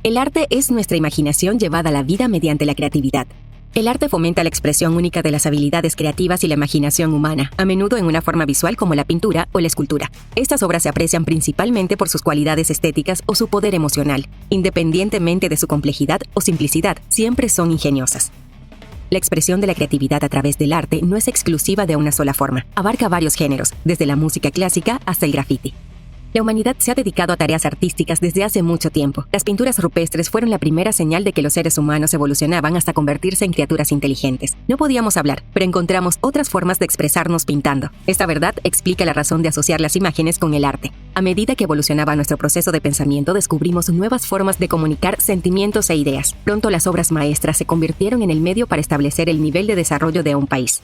El arte es nuestra imaginación llevada a la vida mediante la creatividad. El arte fomenta la expresión única de las habilidades creativas y la imaginación humana, a menudo en una forma visual como la pintura o la escultura. Estas obras se aprecian principalmente por sus cualidades estéticas o su poder emocional. Independientemente de su complejidad o simplicidad, siempre son ingeniosas. La expresión de la creatividad a través del arte no es exclusiva de una sola forma. Abarca varios géneros, desde la música clásica hasta el graffiti. La humanidad se ha dedicado a tareas artísticas desde hace mucho tiempo. Las pinturas rupestres fueron la primera señal de que los seres humanos evolucionaban hasta convertirse en criaturas inteligentes. No podíamos hablar, pero encontramos otras formas de expresarnos pintando. Esta verdad explica la razón de asociar las imágenes con el arte. A medida que evolucionaba nuestro proceso de pensamiento, descubrimos nuevas formas de comunicar sentimientos e ideas. Pronto las obras maestras se convirtieron en el medio para establecer el nivel de desarrollo de un país.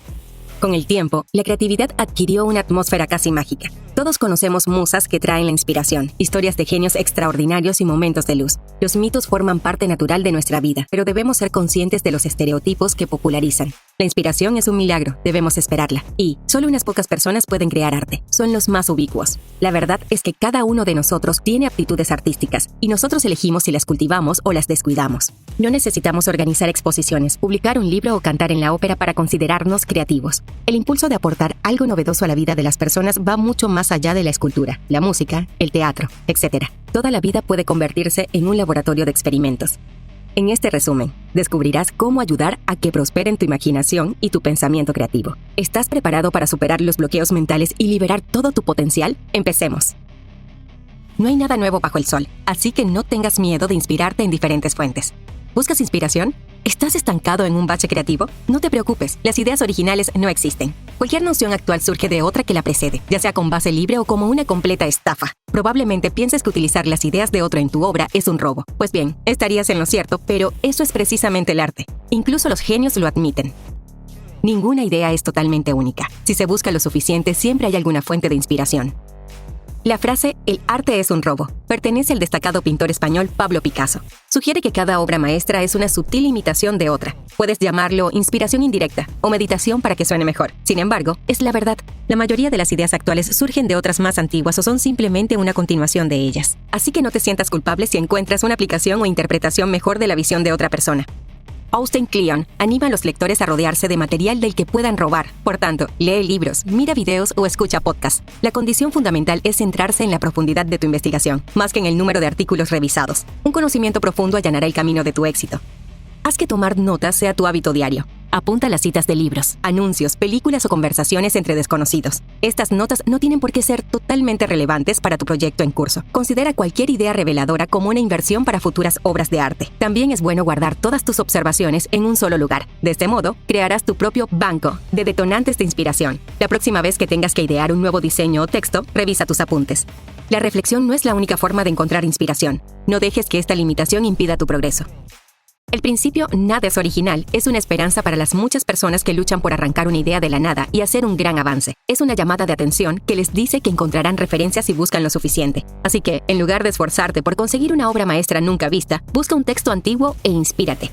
Con el tiempo, la creatividad adquirió una atmósfera casi mágica. Todos conocemos musas que traen la inspiración, historias de genios extraordinarios y momentos de luz. Los mitos forman parte natural de nuestra vida, pero debemos ser conscientes de los estereotipos que popularizan. La inspiración es un milagro, debemos esperarla. Y solo unas pocas personas pueden crear arte. Son los más ubicuos. La verdad es que cada uno de nosotros tiene aptitudes artísticas, y nosotros elegimos si las cultivamos o las descuidamos. No necesitamos organizar exposiciones, publicar un libro o cantar en la ópera para considerarnos creativos. El impulso de aportar algo novedoso a la vida de las personas va mucho más allá de la escultura, la música, el teatro, etc. Toda la vida puede convertirse en un laboratorio de experimentos. En este resumen, descubrirás cómo ayudar a que prosperen tu imaginación y tu pensamiento creativo. ¿Estás preparado para superar los bloqueos mentales y liberar todo tu potencial? Empecemos. No hay nada nuevo bajo el sol, así que no tengas miedo de inspirarte en diferentes fuentes. ¿Buscas inspiración? ¿Estás estancado en un bache creativo? No te preocupes, las ideas originales no existen. Cualquier noción actual surge de otra que la precede, ya sea con base libre o como una completa estafa. Probablemente pienses que utilizar las ideas de otro en tu obra es un robo. Pues bien, estarías en lo cierto, pero eso es precisamente el arte. Incluso los genios lo admiten. Ninguna idea es totalmente única. Si se busca lo suficiente, siempre hay alguna fuente de inspiración. La frase «el arte es un robo» pertenece al destacado pintor español Pablo Picasso. Sugiere que cada obra maestra es una sutil imitación de otra. Puedes llamarlo inspiración indirecta o meditación para que suene mejor. Sin embargo, es la verdad. La mayoría de las ideas actuales surgen de otras más antiguas o son simplemente una continuación de ellas. Así que no te sientas culpable si encuentras una aplicación o interpretación mejor de la visión de otra persona. Austin Kleon anima a los lectores a rodearse de material del que puedan robar. Por tanto, lee libros, mira videos o escucha podcasts. La condición fundamental es centrarse en la profundidad de tu investigación, más que en el número de artículos revisados. Un conocimiento profundo allanará el camino de tu éxito. Haz que tomar notas sea tu hábito diario. Apunta las citas de libros, anuncios, películas o conversaciones entre desconocidos. Estas notas no tienen por qué ser totalmente relevantes para tu proyecto en curso. Considera cualquier idea reveladora como una inversión para futuras obras de arte. También es bueno guardar todas tus observaciones en un solo lugar. De este modo, crearás tu propio banco de detonantes de inspiración. La próxima vez que tengas que idear un nuevo diseño o texto, revisa tus apuntes. La reflexión no es la única forma de encontrar inspiración. No dejes que esta limitación impida tu progreso. El principio «nada es original» es una esperanza para las muchas personas que luchan por arrancar una idea de la nada y hacer un gran avance. Es una llamada de atención que les dice que encontrarán referencias si buscan lo suficiente. Así que, en lugar de esforzarte por conseguir una obra maestra nunca vista, busca un texto antiguo e inspírate.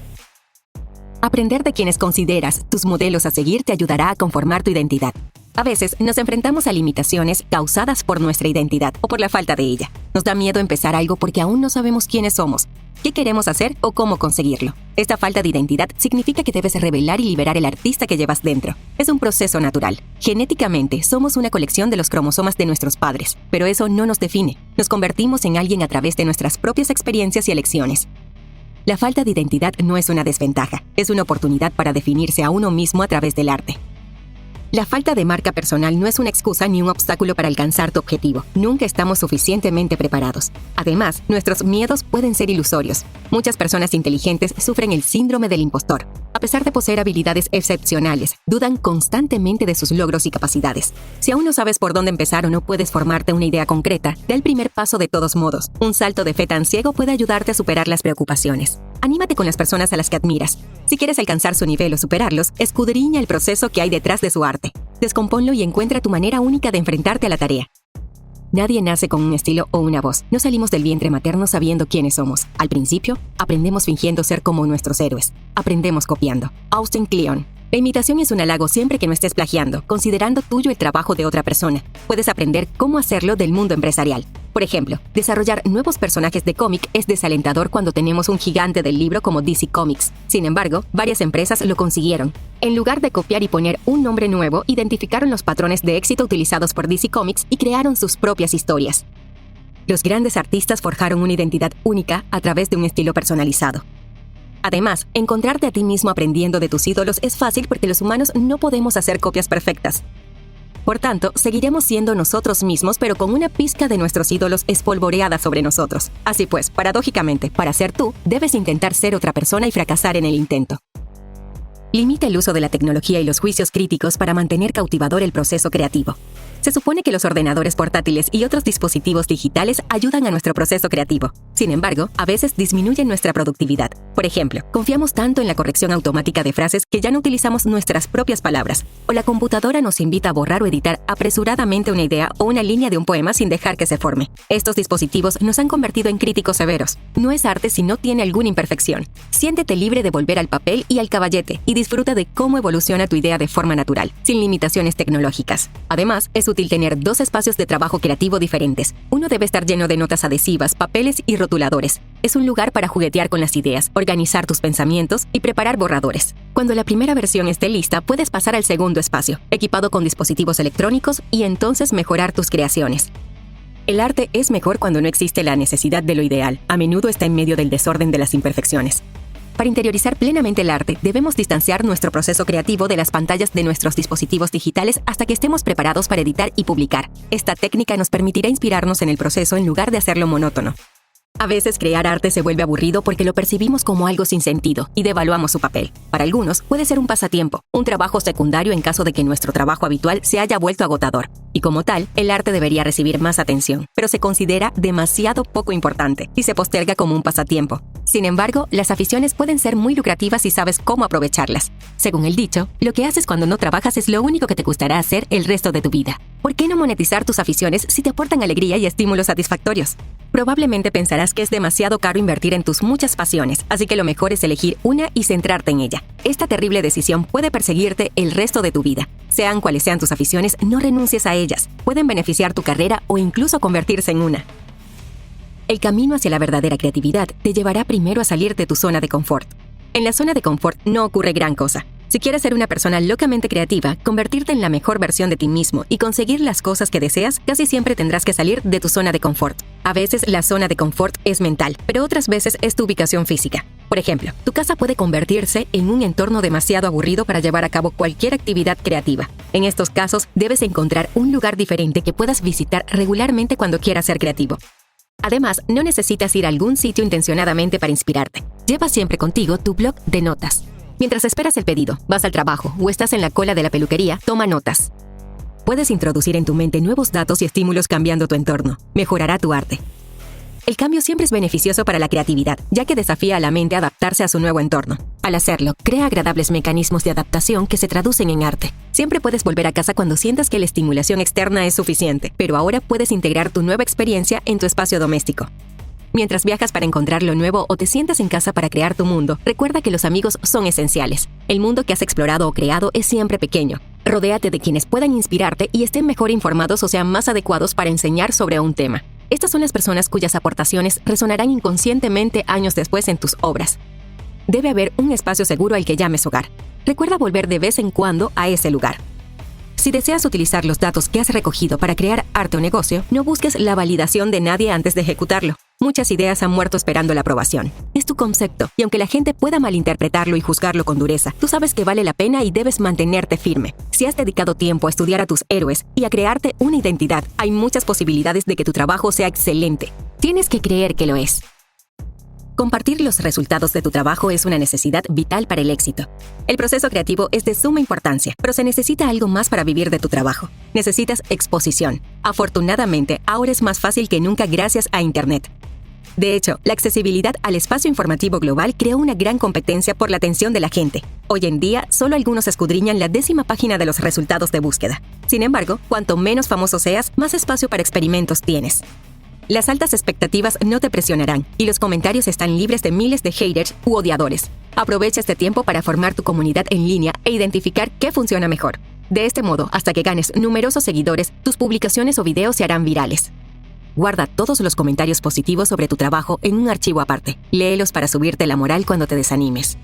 Aprender de quienes consideras tus modelos a seguir te ayudará a conformar tu identidad. A veces nos enfrentamos a limitaciones causadas por nuestra identidad o por la falta de ella. Nos da miedo empezar algo porque aún no sabemos quiénes somos, qué queremos hacer o cómo conseguirlo. Esta falta de identidad significa que debes revelar y liberar el artista que llevas dentro. Es un proceso natural. Genéticamente, somos una colección de los cromosomas de nuestros padres, pero eso no nos define. Nos convertimos en alguien a través de nuestras propias experiencias y elecciones. La falta de identidad no es una desventaja, es una oportunidad para definirse a uno mismo a través del arte. La falta de marca personal no es una excusa ni un obstáculo para alcanzar tu objetivo. Nunca estamos suficientemente preparados. Además, nuestros miedos pueden ser ilusorios. Muchas personas inteligentes sufren el síndrome del impostor. A pesar de poseer habilidades excepcionales, dudan constantemente de sus logros y capacidades. Si aún no sabes por dónde empezar o no puedes formarte una idea concreta, da el primer paso de todos modos. Un salto de fe tan ciego puede ayudarte a superar las preocupaciones. Anímate con las personas a las que admiras. Si quieres alcanzar su nivel o superarlos, escudriña el proceso que hay detrás de su arte. Descompónlo y encuentra tu manera única de enfrentarte a la tarea. Nadie nace con un estilo o una voz. No salimos del vientre materno sabiendo quiénes somos. Al principio, aprendemos fingiendo ser como nuestros héroes. Aprendemos copiando. Austin Kleon. La imitación es un halago siempre que no estés plagiando, considerando tuyo el trabajo de otra persona. Puedes aprender cómo hacerlo del mundo empresarial. Por ejemplo, desarrollar nuevos personajes de cómic es desalentador cuando tenemos un gigante del libro como DC Comics. Sin embargo, varias empresas lo consiguieron. En lugar de copiar y poner un nombre nuevo, identificaron los patrones de éxito utilizados por DC Comics y crearon sus propias historias. Los grandes artistas forjaron una identidad única a través de un estilo personalizado. Además, encontrarte a ti mismo aprendiendo de tus ídolos es fácil porque los humanos no podemos hacer copias perfectas. Por tanto, seguiremos siendo nosotros mismos, pero con una pizca de nuestros ídolos espolvoreada sobre nosotros. Así pues, paradójicamente, para ser tú, debes intentar ser otra persona y fracasar en el intento. Limita el uso de la tecnología y los juicios críticos para mantener cautivador el proceso creativo. Se supone que los ordenadores portátiles y otros dispositivos digitales ayudan a nuestro proceso creativo. Sin embargo, a veces disminuyen nuestra productividad. Por ejemplo, confiamos tanto en la corrección automática de frases que ya no utilizamos nuestras propias palabras, o la computadora nos invita a borrar o editar apresuradamente una idea o una línea de un poema sin dejar que se forme. Estos dispositivos nos han convertido en críticos severos. No es arte si no tiene alguna imperfección. Siéntete libre de volver al papel y al caballete y disfruta de cómo evoluciona tu idea de forma natural, sin limitaciones tecnológicas. Además, es útil tener dos espacios de trabajo creativo diferentes. Uno debe estar lleno de notas adhesivas, papeles y rotuladores. Es un lugar para juguetear con las ideas, organizar tus pensamientos y preparar borradores. Cuando la primera versión esté lista, puedes pasar al segundo espacio, equipado con dispositivos electrónicos, y entonces mejorar tus creaciones. El arte es mejor cuando no existe la necesidad de lo ideal. A menudo está en medio del desorden de las imperfecciones. Para interiorizar plenamente el arte, debemos distanciar nuestro proceso creativo de las pantallas de nuestros dispositivos digitales hasta que estemos preparados para editar y publicar. Esta técnica nos permitirá inspirarnos en el proceso en lugar de hacerlo monótono. A veces crear arte se vuelve aburrido porque lo percibimos como algo sin sentido y devaluamos su papel. Para algunos puede ser un pasatiempo, un trabajo secundario en caso de que nuestro trabajo habitual se haya vuelto agotador. Y como tal, el arte debería recibir más atención, pero se considera demasiado poco importante y se posterga como un pasatiempo. Sin embargo, las aficiones pueden ser muy lucrativas si sabes cómo aprovecharlas. Según el dicho, lo que haces cuando no trabajas es lo único que te gustará hacer el resto de tu vida. ¿Por qué no monetizar tus aficiones si te aportan alegría y estímulos satisfactorios? Probablemente pensarás que es demasiado caro invertir en tus muchas pasiones, así que lo mejor es elegir una y centrarte en ella. Esta terrible decisión puede perseguirte el resto de tu vida. Sean cuales sean tus aficiones, no renuncies a ellas. Pueden beneficiar tu carrera o incluso convertirse en una. El camino hacia la verdadera creatividad te llevará primero a salir de tu zona de confort. En la zona de confort no ocurre gran cosa. Si quieres ser una persona locamente creativa, convertirte en la mejor versión de ti mismo y conseguir las cosas que deseas, casi siempre tendrás que salir de tu zona de confort. A veces la zona de confort es mental, pero otras veces es tu ubicación física. Por ejemplo, tu casa puede convertirse en un entorno demasiado aburrido para llevar a cabo cualquier actividad creativa. En estos casos, debes encontrar un lugar diferente que puedas visitar regularmente cuando quieras ser creativo. Además, no necesitas ir a algún sitio intencionadamente para inspirarte. Lleva siempre contigo tu bloc de notas. Mientras esperas el pedido, vas al trabajo o estás en la cola de la peluquería, toma notas. Puedes introducir en tu mente nuevos datos y estímulos cambiando tu entorno. Mejorará tu arte. El cambio siempre es beneficioso para la creatividad, ya que desafía a la mente a adaptarse a su nuevo entorno. Al hacerlo, crea agradables mecanismos de adaptación que se traducen en arte. Siempre puedes volver a casa cuando sientas que la estimulación externa es suficiente, pero ahora puedes integrar tu nueva experiencia en tu espacio doméstico. Mientras viajas para encontrar lo nuevo o te sientas en casa para crear tu mundo, recuerda que los amigos son esenciales. El mundo que has explorado o creado es siempre pequeño. Rodéate de quienes puedan inspirarte y estén mejor informados o sean más adecuados para enseñar sobre un tema. Estas son las personas cuyas aportaciones resonarán inconscientemente años después en tus obras. Debe haber un espacio seguro al que llames hogar. Recuerda volver de vez en cuando a ese lugar. Si deseas utilizar los datos que has recogido para crear arte o negocio, no busques la validación de nadie antes de ejecutarlo. Muchas ideas han muerto esperando la aprobación. Es tu concepto, y aunque la gente pueda malinterpretarlo y juzgarlo con dureza, tú sabes que vale la pena y debes mantenerte firme. Si has dedicado tiempo a estudiar a tus héroes y a crearte una identidad, hay muchas posibilidades de que tu trabajo sea excelente. Tienes que creer que lo es. Compartir los resultados de tu trabajo es una necesidad vital para el éxito. El proceso creativo es de suma importancia, pero se necesita algo más para vivir de tu trabajo. Necesitas exposición. Afortunadamente, ahora es más fácil que nunca gracias a Internet. De hecho, la accesibilidad al espacio informativo global creó una gran competencia por la atención de la gente. Hoy en día, solo algunos escudriñan la 10ª página de los resultados de búsqueda. Sin embargo, cuanto menos famoso seas, más espacio para experimentos tienes. Las altas expectativas no te presionarán y los comentarios están libres de miles de haters u odiadores. Aprovecha este tiempo para formar tu comunidad en línea e identificar qué funciona mejor. De este modo, hasta que ganes numerosos seguidores, tus publicaciones o videos se harán virales. Guarda todos los comentarios positivos sobre tu trabajo en un archivo aparte. Léelos para subirte la moral cuando te desanimes.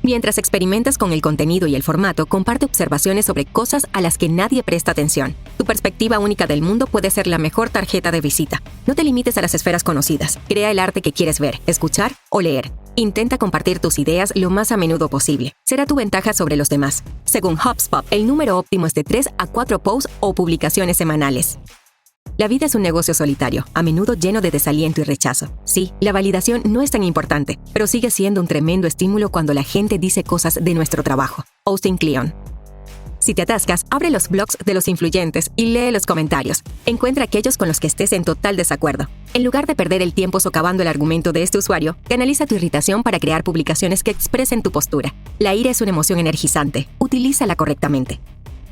Mientras experimentas con el contenido y el formato, comparte observaciones sobre cosas a las que nadie presta atención. Tu perspectiva única del mundo puede ser la mejor tarjeta de visita. No te limites a las esferas conocidas. Crea el arte que quieres ver, escuchar o leer. Intenta compartir tus ideas lo más a menudo posible. Será tu ventaja sobre los demás. Según HubSpot, el número óptimo es de 3 a 4 posts o publicaciones semanales. La vida es un negocio solitario, a menudo lleno de desaliento y rechazo. Sí, la validación no es tan importante, pero sigue siendo un tremendo estímulo cuando la gente dice cosas de nuestro trabajo. Austin Kleon. Si te atascas, abre los blogs de los influyentes y lee los comentarios. Encuentra aquellos con los que estés en total desacuerdo. En lugar de perder el tiempo socavando el argumento de este usuario, canaliza tu irritación para crear publicaciones que expresen tu postura. La ira es una emoción energizante. Utilízala correctamente.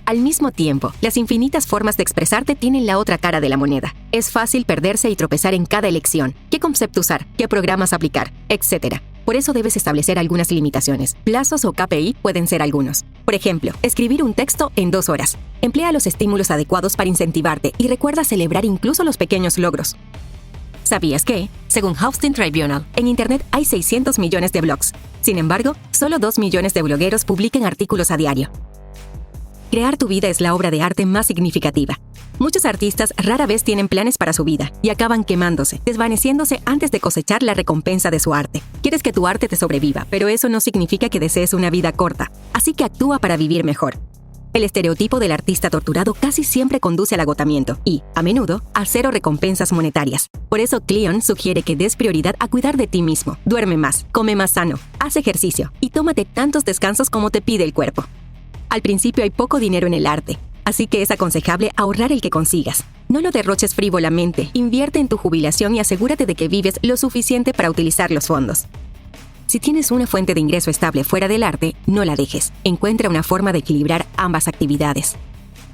Al mismo tiempo, las infinitas formas de expresarte tienen la otra cara de la moneda. Es fácil perderse y tropezar en cada elección. ¿Qué concepto usar? ¿Qué programas aplicar? Etcétera. Por eso debes establecer algunas limitaciones. Plazos o KPI pueden ser algunos. Por ejemplo, escribir un texto en 2 horas. Emplea los estímulos adecuados para incentivarte y recuerda celebrar incluso los pequeños logros. ¿Sabías que, según Austin Tribunal, en Internet hay 600 millones de blogs? Sin embargo, solo 2 millones de blogueros publican artículos a diario. Crear tu vida es la obra de arte más significativa. Muchos artistas rara vez tienen planes para su vida y acaban quemándose, desvaneciéndose antes de cosechar la recompensa de su arte. Quieres que tu arte te sobreviva, pero eso no significa que desees una vida corta. Así que actúa para vivir mejor. El estereotipo del artista torturado casi siempre conduce al agotamiento y, a menudo, a 0 recompensas monetarias. Por eso Kleon sugiere que des prioridad a cuidar de ti mismo. Duerme más, come más sano, haz ejercicio y tómate tantos descansos como te pide el cuerpo. Al principio hay poco dinero en el arte, así que es aconsejable ahorrar el que consigas. No lo derroches frívolamente, invierte en tu jubilación y asegúrate de que vives lo suficiente para utilizar los fondos. Si tienes una fuente de ingreso estable fuera del arte, no la dejes. Encuentra una forma de equilibrar ambas actividades.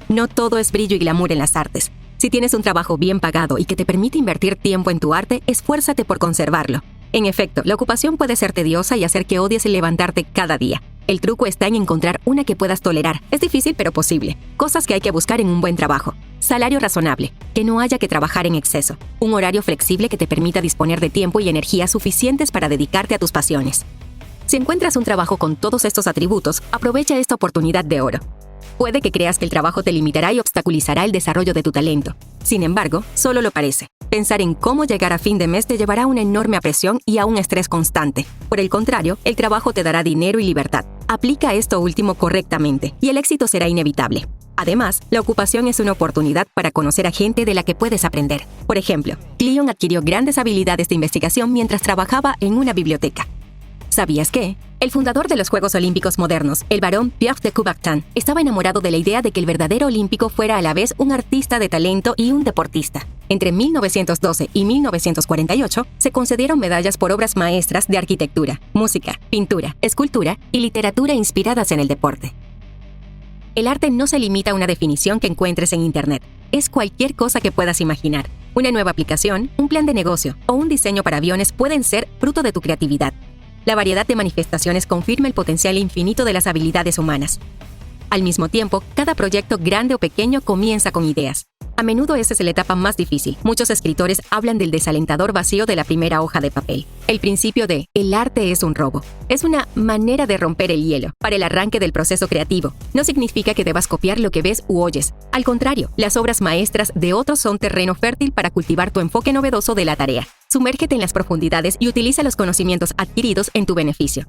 No todo es brillo y glamour en las artes. Si tienes un trabajo bien pagado y que te permite invertir tiempo en tu arte, esfuérzate por conservarlo. En efecto, la ocupación puede ser tediosa y hacer que odies el levantarte cada día. El truco está en encontrar una que puedas tolerar. Es difícil, pero posible. Cosas que hay que buscar en un buen trabajo. Salario razonable. Que no haya que trabajar en exceso. Un horario flexible que te permita disponer de tiempo y energía suficientes para dedicarte a tus pasiones. Si encuentras un trabajo con todos estos atributos, aprovecha esta oportunidad de oro. Puede que creas que el trabajo te limitará y obstaculizará el desarrollo de tu talento. Sin embargo, solo lo parece. Pensar en cómo llegar a fin de mes te llevará a una enorme presión y a un estrés constante. Por el contrario, el trabajo te dará dinero y libertad. Aplica esto último correctamente y el éxito será inevitable. Además, la ocupación es una oportunidad para conocer a gente de la que puedes aprender. Por ejemplo, Kleon adquirió grandes habilidades de investigación mientras trabajaba en una biblioteca. ¿Sabías que? El fundador de los Juegos Olímpicos modernos, el barón Pierre de Coubertin, estaba enamorado de la idea de que el verdadero olímpico fuera a la vez un artista de talento y un deportista. Entre 1912 y 1948 se concedieron medallas por obras maestras de arquitectura, música, pintura, escultura y literatura inspiradas en el deporte. El arte no se limita a una definición que encuentres en Internet. Es cualquier cosa que puedas imaginar. Una nueva aplicación, un plan de negocio o un diseño para aviones pueden ser fruto de tu creatividad. La variedad de manifestaciones confirma el potencial infinito de las habilidades humanas. Al mismo tiempo, cada proyecto grande o pequeño comienza con ideas. A menudo esa es la etapa más difícil. Muchos escritores hablan del desalentador vacío de la primera hoja de papel. El principio de "el arte es un robo" es una manera de romper el hielo para el arranque del proceso creativo. No significa que debas copiar lo que ves u oyes. Al contrario, las obras maestras de otros son terreno fértil para cultivar tu enfoque novedoso de la tarea. Sumérgete en las profundidades y utiliza los conocimientos adquiridos en tu beneficio.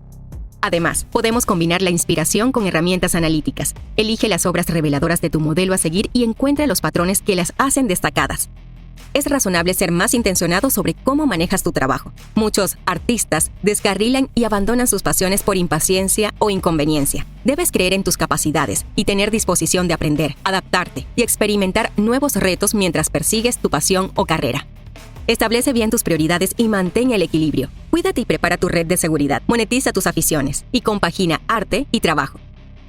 Además, podemos combinar la inspiración con herramientas analíticas. Elige las obras reveladoras de tu modelo a seguir y encuentra los patrones que las hacen destacadas. Es razonable ser más intencionado sobre cómo manejas tu trabajo. Muchos artistas descarrilan y abandonan sus pasiones por impaciencia o inconveniencia. Debes creer en tus capacidades y tener disposición de aprender, adaptarte y experimentar nuevos retos mientras persigues tu pasión o carrera. Establece bien tus prioridades y mantén el equilibrio. Cuídate y prepara tu red de seguridad. Monetiza tus aficiones y compagina arte y trabajo.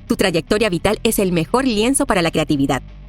Tu trayectoria vital es el mejor lienzo para la creatividad.